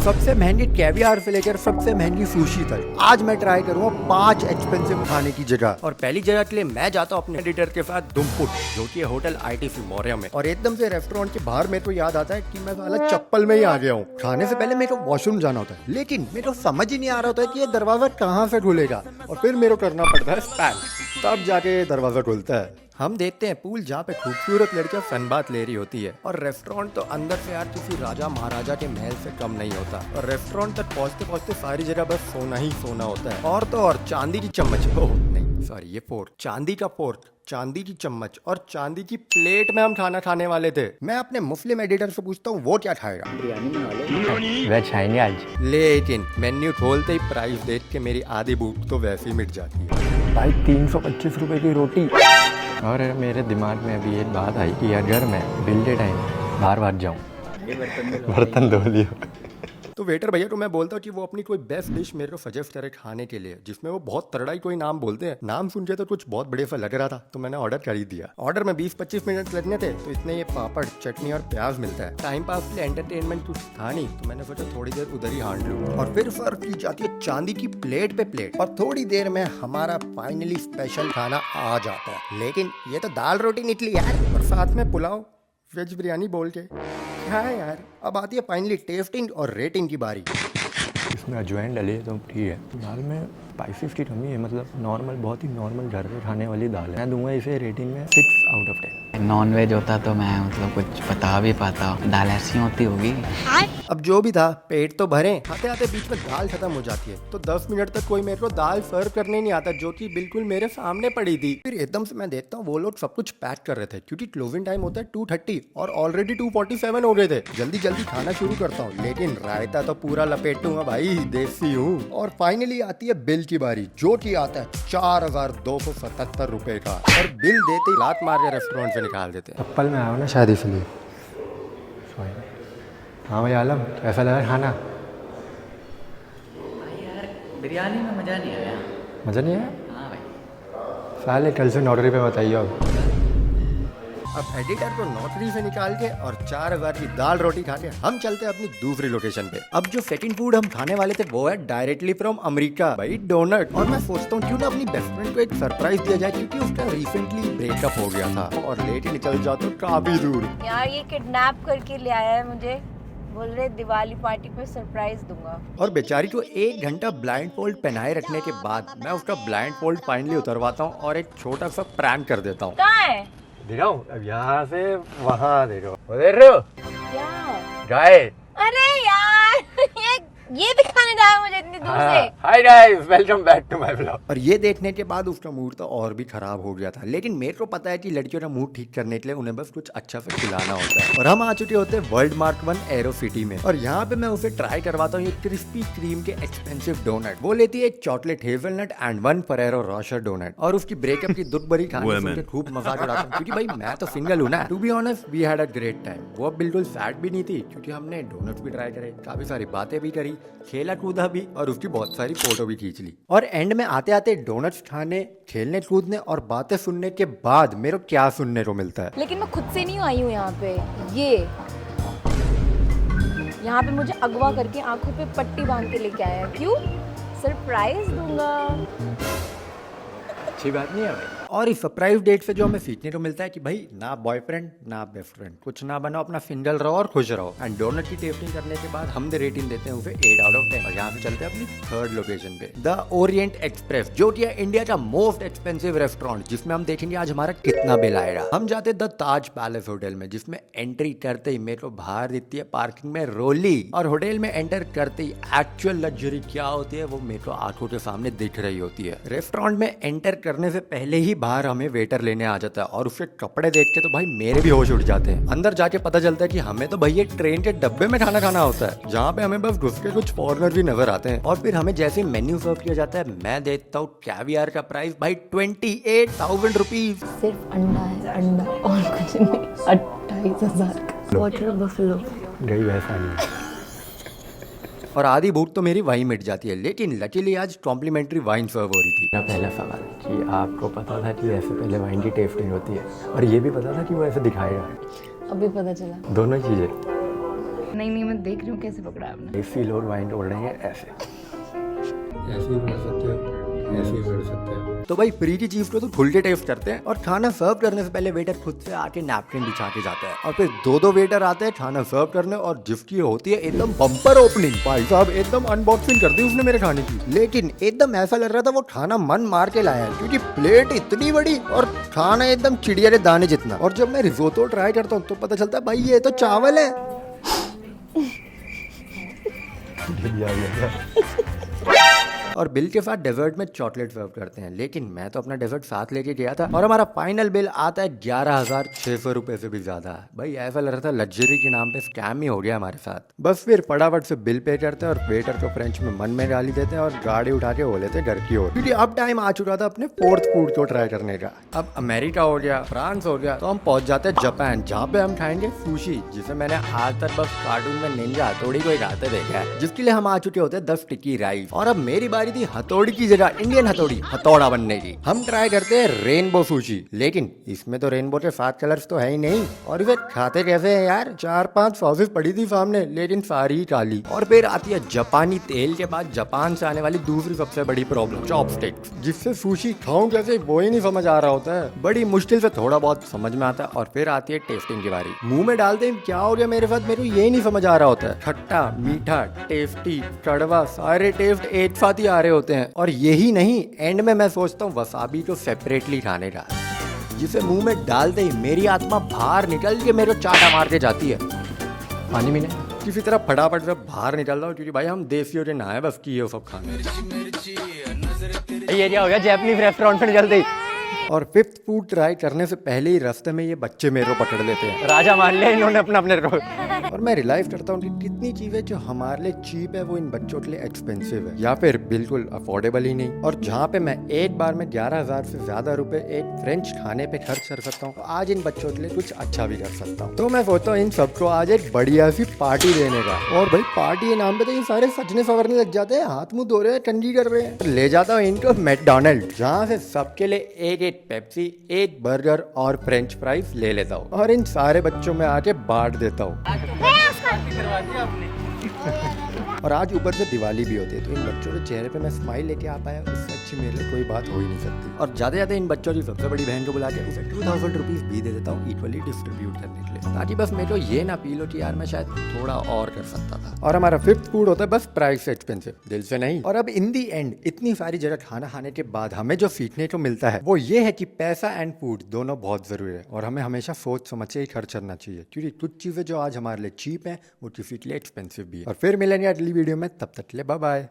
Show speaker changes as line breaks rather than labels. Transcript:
सबसे महंगी कैवियार से लेकर सबसे महंगी सुशी तक आज मैं ट्राई करूंगा 5 एक्सपेंसिव खाने की जगह। और पहली जगह के लिए मैं जाता हूँ अपने एडिटर के साथ दुमपुट, जो कि है होटल ITC मौर्य में। और एकदम से रेस्टोरेंट के बाहर मेरे को याद आता है कि मैं साला चप्पल में ही आ गया हूँ। खाने से पहले मेरे को वॉशरूम जाना होता है, लेकिन मेरे को समझ ही नहीं आ रहा होता है कि ये दरवाजा कहाँ से खुलेगा, और फिर मेरे को करना पड़ता है स्पैन, तब जाके दरवाजा खुलता है। हम देखते हैं पूल जहाँ पे खूबसूरत लड़कियां सनबाथ ले रही होती है, और रेस्टोरेंट तो अंदर से यार किसी राजा महाराजा के महल से कम नहीं होता। और रेस्टोरेंट तक पहुँचते पहुँचते सारी जगह बस सोना ही सोना होता है। और तो और चांदी की चम्मच, ओह नहीं सॉरी ये फोर्क, चांदी का फोर्क, चांदी की चम्मच और चांदी की प्लेट में हम खाना खाने वाले थे। मैं अपने मुस्लिम एडिटर से पूछता हूँ वो क्या खाएगा।
वेज है नहीं आज।
लेकिन मेन्यू खोलते ही प्राइस देख के मेरी आधी भूख तो वैसे ही मिट जाती है।
भाई 325 रुपए की रोटी। और मेरे दिमाग में अभी एक बात आई कि अगर मैं बिल के टाइम बार जाऊँ, बर्तन धो लियो।
तो वेटर भैया को मैं बोलता हूँ कि वो अपनी कोई बेस्ट डिश मेरे को सजेस्ट करे खाने के लिए, जिसमें वो बहुत तगड़ा ही कोई नाम बोलते हैं। नाम सुन के तो कुछ बहुत बड़े सा लग रहा था, तो मैंने ऑर्डर कर ही दिया। ऑर्डर में 20-25 मिनट लगने थे, तो इसमें ये पापड़, चटनी और प्याज मिलता है। टाइम पास के लिए एंटरटेनमेंट कुछ था नहीं, तो मैंने सोचा थोड़ी देर उधर ही हांड लूं। और फिर सर्व की जाती है चांदी की प्लेट पे प्लेट, और थोड़ी देर में हमारा फाइनली स्पेशल खाना आ जाता है। लेकिन ये तो दाल रोटी निकली यार, और साथ में पुलाव, वेज बिरयानी बोल के। हाँ यार, अब आती है फाइनली टेस्टिंग और रेटिंग की बारी।
इसमें अजवाइन डली है तो ठीक है। दाल में स्पाइसेस की कमी है, मतलब नॉर्मल, बहुत ही नॉर्मल घर पे खाने वाली दाल है। मैं दूंगा इसे रेटिंग में 6 आउट ऑफ 10।
नॉन वेज होता तो मैं मतलब कुछ बता भी पाता, दाल ऐसी होती होगी।
अब जो भी था, पेट तो भरे, आते आते बीच में दाल खत्म हो जाती है, तो 10 मिनट तक कोई मेरे को दाल सर्व करने नहीं आता, जो कि बिल्कुल मेरे सामने पड़ी थी। फिर एकदम से मैं देखता हूँ वो लोग सब कुछ पैक कर रहे थे, क्योंकि क्लोजिंग टाइम होता है 2:30 और ऑलरेडी 2:47 हो गए थे। जल्दी जल्दी खाना शुरू करता हूँ, लेकिन रायता तो पूरा लपेटूंगा भाई, देसी हूँ। और फाइनली आती है बिल की बारी, जो कि आता है 4,277 रुपए का। और बिल देते ही लात मार के रेस्टोरेंट से निकाल देते हैं।
चप्पल में आया ना शादी से लिए। हाँ भाई आलम, कैसा लगा खाना?
भाई यार बिरयानी में मज़ा नहीं आया।
मज़ा नहीं आया?
हाँ भाई।
साले कल से नौकरी पे बताइए।
अब एडिटर को नौकरी से निकाल के और 4,000 की दाल रोटी खा के हम चलते हैं अपनी दूसरी लोकेशन पे। अब जो सेकंड फूड हम खाने वाले थे वो है डायरेक्टली फ्रॉम अमेरिका, भाई डोनट। और मैं सोचता हूँ क्यों ना अपनी बेस्ट फ्रेंड को एक सरप्राइज दिया जाए, क्योंकि उसका रिसेंटली ब्रेकअप हो गया था, और लेट ही निकल जाओ तो काफी दूर।
यार ये किडनैप करके ले आया है मुझे, बोल रहे दिवाली पार्टी पे सरप्राइज दूंगा।
और बेचारी को 1 घंटा ब्लाइंड फोल्ड पहनाए रखने के बाद मैं उसका ब्लाइंड फोल्ड फाइनली उतरवाता हूँ और एक छोटा सा प्रैंक कर देता हूँ।
कहाँ है?
दिखाऊं? अब यहाँ से वहाँ देखो, देख रहे हो?
क्या?
गाय।
अरे यार ये दिखाने जाए मुझे इतनी दूर से।
Hi guys, welcome back to my vlog.
और ये देखने के बाद उसका मूड तो और भी खराब हो गया था, लेकिन मेरे को पता है कि लड़कियों का मूड ठीक करने के लिए उन्हें बस कुछ अच्छा सा खिलाना होता है। और हम आ चुके होते हैं वर्ल्ड मार्क 1 एरो सिटी में, और यहाँ पे मैं उसे ट्राई करवाता हूँ ये क्रिस्पी क्रीम के एक्सपेंसिव डोनट। वो लेती है chocolate hazelnut and 1 ferrero rocher donut, और उसकी ब्रेकअप की दुख भरी कहानी सुन के खूब मजाक उड़ाता हूँ, क्योंकि भाई मैं तो सिंगल हूँ ना। To be honest we had a great time. वो अब बिल्कुल सैड भी नहीं थी, क्योंकि हमने डोनट्स भी ट्राई करे, काफी सारी बातें भी करी, खेला कूदा भी, और उसकी बहुत सारी फोटो भी खींच ली। और एंड में आते आते डोनट्स खाने, खेलने कूदने और बातें सुनने के बाद मेरे को क्या सुनने को मिलता है।
लेकिन मैं खुद से नहीं आई हूँ यहाँ पे, यहाँ पे मुझे अगवा करके आंखों पे पट्टी बांध के लेके आया। क्यों? सरप्राइज दूंगा।
अच्छी बात नहीं है भाई।
और इस सरप्राइज डेट से जो हमें सीखने को मिलता है कि भाई ना बॉयफ्रेंड ना बेस्ट फ्रेंड, कुछ ना बनो, अपना सिंगल रहो और खुश रहो। एंड डोनट की टेस्टिंग करने के बाद हम रेटिंग देते हैं उसे 8 आउट ऑफ 10। और यहाँ से चलते हैं अपनी थर्ड लोकेशन पे, द ओरिएंट एक्सप्रेस, जो कि है इंडिया का मोस्ट एक्सपेंसिव रेस्टोरेंट, जिसमें हम देखेंगे आज हमारा कितना बिल आएगा। हम जाते हैं द ताज पैलेस होटल में, जिसमें एंट्री करते ही मेरे को बाहर दिखती है पार्किंग में रोली, और होटल में एंटर करते ही एक्चुअल लग्जरी क्या होती है वो मेरे को आंखों के सामने दिख रही होती है। रेस्टोरेंट में एंटर करने से पहले ही बाहर हमें वेटर लेने आ जाता है, और उसके कपड़े देख के तो भाई मेरे भी होश उड़ जाते हैं। अंदर जाके पता चलता है कि हमें तो भाई ये ट्रेन के डब्बे में खाना खाना होता है, जहाँ पे हमें बस घुस के कुछ फॉरनर भी नजर आते हैं। और फिर हमें जैसे मेन्यू सर्व किया जाता है, मैं देखता हूँ कैवियार का प्राइस भाई 28,000 रुपीज।
सिर्फ अंडा है, अंडा और कुछ नहीं। 28,000 का वाटर बफलो।
गई वैसा नहीं।
और आधी भूख तो मेरी वहीं मिट जाती है, लेकिन लकीली आज कॉम्प्लीमेंट्री वाइन सर्व हो रही थी।
मेरा पहला सवाल कि आपको पता था कि ऐसे पहले वाइन की टेस्टिंग होती है, और ये भी पता था कि वो ऐसे दिखाएगा?
अभी पता चला।
दोनों चीज़ें।
नहीं नहीं, मैं देख रही हूँ कैसे पकड़ा आपने।
देसी लोग वाइन तोड़ रहे हैं ऐसे
ऐसे ही कर सकते हो, ऐसे ही कर सकते हो। तो भाई फ्री की चीज को तो खुल के टेस्ट करते हैं और खाना सर्व करने से पहले वेटर खुद से आके नैपकिन बिछा के जाता है और फिर दो वेटर आते हैं खाना सर्व करने और जिसकी होती है एकदम बम्पर ओपनिंग। भाई साहब एकदम अनबॉक्सिंग कर दी उसने मेरे खाने की, लेकिन एकदम ऐसा लग रहा था वो खाना मन मार के लाया है क्योंकि प्लेट इतनी बड़ी और खाना एकदम चिड़िया के दाने जितना। और जब मैं रिजोटो ट्राई करता हूँ तो पता चलता है भाई ये तो चावल है। और बिल के साथ डेजर्ट में चॉकलेट सर्व करते हैं, लेकिन मैं तो अपना डेजर्ट साथ लेके गया था और हमारा फाइनल बिल आता है 11,600 रुपए से भी ज्यादा। भाई ऐसा लग रहा था लग्जरी के नाम पे स्कैम ही हो गया हमारे साथ। बस फिर फटाफट से बिल पे करते हैं और वेटर को फ्रेंच में मन में गाली देते हैं और गाड़ी उठा के हो लेते हैं घर की ओर, क्योंकि अब टाइम आ चुका था अपने फोर्थ फूड को ट्राई करने का। अब अमेरिका हो गया, फ्रांस हो गया, तो हम पहुंच जाते हैं जापान, जहाँ पे हम खाएंगे सुशी, जिसे मैंने आज तक बस कार्टून में निंजा हथौड़ी को खाते देखा है, जिसके लिए हम आ चुके होते हैं 10 टिक्की राइस। और अब मेरी बारी थी हथौड़ी की जगह इंडियन हथौड़ा बनने की। हम ट्राई करते हैं रेनबो सुशी, लेकिन इसमें तो रेनबो के 7 कलर्स तो है ही नहीं। और इसे खाते कैसे हैं यार? 4-5 सॉसेस पड़ी थी सामने, लेकिन सारी ही काली। और फिर आती है जापानी तेल के बाद जापान से आने वाली दूसरी सबसे बड़ी प्रॉब्लम, चॉपस्टिक्स, जिससे सुशी खाऊं कैसे वो ही नहीं समझ आ रहा होता है। बड़ी मुश्किल से थोड़ा बहुत समझ में आता है। और फिर आती है टेस्टिंग की बारी। मुंह में डालते ही क्या हो गया मेरे साथ, मेरे को यही नहीं समझ आ रहा होता है। खट्टा, मीठा, टेस्टी, कड़वा, सारे टेस्ट एक साथ ही आ रहे होते हैं। और यही नहीं, एंड में मैं सोचता हूँ वसाबी को सेपरेटली खाने का, जिसे मुंह में डालते ही मेरी आत्मा बाहर निकल के मेरे को चाटा मार के जाती है।
पानी मिले
किसी तरह फटाफट से बाहर निकल रहा हूँ, क्योंकि भाई हम देसियों के ना है बस की सब खाने।
ये क्या हो गया जैपनीज रेस्टोरेंट में जल्दी।
और फिफ्थ फूड ट्राई करने से पहले ही रास्ते में ये बच्चे मेरे को पकड़ लेते हैं।
राजा मान लिया इन्होंने अपने
और मैं रियलाइज करता हूँ कि कितनी चीजें जो हमारे लिए चीप है वो इन बच्चों के लिए एक्सपेंसिव है, या फिर बिल्कुल अफोर्डेबल ही नहीं। और जहाँ पे मैं एक बार में 11,000 से ज्यादा रुपए एक फ्रेंच खाने पे खर्च कर सकता हूँ, आज इन बच्चों के लिए कुछ अच्छा भी कर सकता हूँ। तो मैं सोचता हूँ इन सबको आज एक बढ़िया सी पार्टी देने का। और भाई पार्टी के नाम पे तो ये सारे सजने संवरने लग जाते हैं, हाथ मुंह धो रहे हैं, टंगी कर रहे हैं। ले जाता हूँ इनको मैकडॉनल्ड, जहाँ से सबके लिए एक पेप्सी, एक बर्गर और फ्रेंच फ्राइज ले लेता हूँ और इन सारे बच्चों में आके बांट देता हूँ। और आज ऊपर से दिवाली भी होती है, तो इन बच्चों के चेहरे पे मैं स्माइल लेके आ पाया, उससे अच्छी मेरे लिए कोई बात हो ही नहीं सकती। और ज्यादा इन बच्चों की सबसे बड़ी बहन को बुला के उसे 2,000 रुपीज भी दे देता हूँ इक्वली डिस्ट्रीब्यूट करने के लिए, ताकि बस मेरे को ये ना फील हो कि यार मैं शायद थोड़ा और कर सकता था। और हमारा फिफ्थ फूड होता है बस प्राइस एक्सपेंसिव, दिल से नहीं। और अब इन दी एंड इतनी सारी जगह खाना खाने के बाद हमें जो सीखने को मिलता है वो ये है कि पैसा एंड फूड दोनों बहुत जरूरी है और हमें हमेशा सोच समझ के ही खर्च करना चाहिए, क्योंकि कुछ चीजें जो आज हमारे लिए चीप है वो किसी के लिए एक्सपेंसिव भी है। और फिर मिलेंगे अगली वीडियो में, तब तक के लिए बाय बाय।